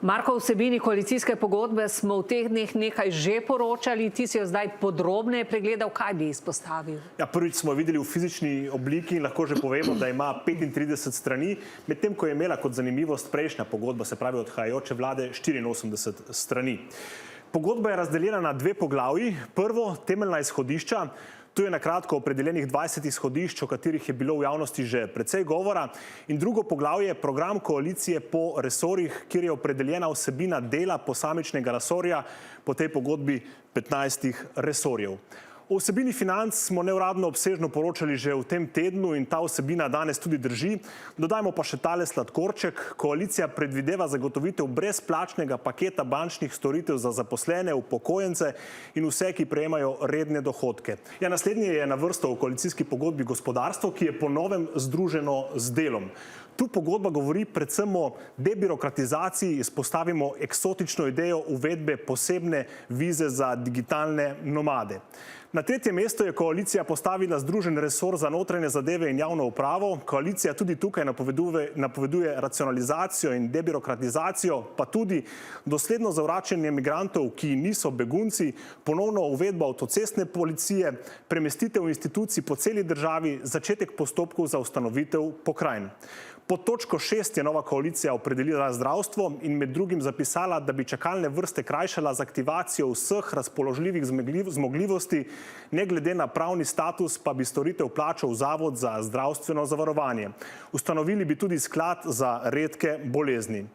Marko, o vsebini koalicijske pogodbe smo v teh dneh nekaj že poročali, ti si jo zdaj podrobneje pregledal, kaj bi izpostavil? Ja, prvič smo videli v fizični obliki in lahko že povemo, da ima 35 strani, medtem ko je imela kot zanimivost prejšnja pogodba, se pravi odhajajoče vlade, 84 strani. Pogodba je razdeljena na dve poglavji. Prvo, temeljna izhodišča. Tu je na kratko opredeljenih 20 izhodišč, o katerih je bilo v javnosti že precej govora. In drugo poglavje, program koalicije po resorjih, kjer je opredeljena vsebina dela posamičnega resorja, po tej pogodbi 15 resorjev. O vsebini financ smo neuradno obsežno poročali že v tem tednu in ta vsebina danes tudi drži. Dodajmo pa še tale sladkorček. Koalicija predvideva zagotovitev brezplačnega paketa bančnih storitev za zaposlene, upokojence in vse, ki prejemajo redne dohodke. Ja, naslednje je na vrsto v koalicijski pogodbi gospodarstvo, ki je po novem združeno z delom. Tu pogodba govori predvsem o debirokratizaciji, izpostavimo eksotično idejo uvedbe posebne vize za digitalne nomade. Na tretje mesto je koalicija postavila združen resor za notranje zadeve in javno upravo. Koalicija tudi tukaj napoveduje racionalizacijo in debirokratizacijo, pa tudi dosledno zavračanje migrantov, ki niso begunci, ponovno uvedbo avtocestne policije, premestitev institucij po celi državi, začetek postopkov za ustanovitev pokrajin. Pod točko 6 je nova koalicija opredelila zdravstvo in med drugim zapisala, da bi čakalne vrste krajšala z aktivacijo vseh razpoložljivih zmogljivosti, ne glede na pravni status pa bi storitev plačal Zavod za zdravstveno zavarovanje. Ustanovili bi tudi sklad za redke bolezni.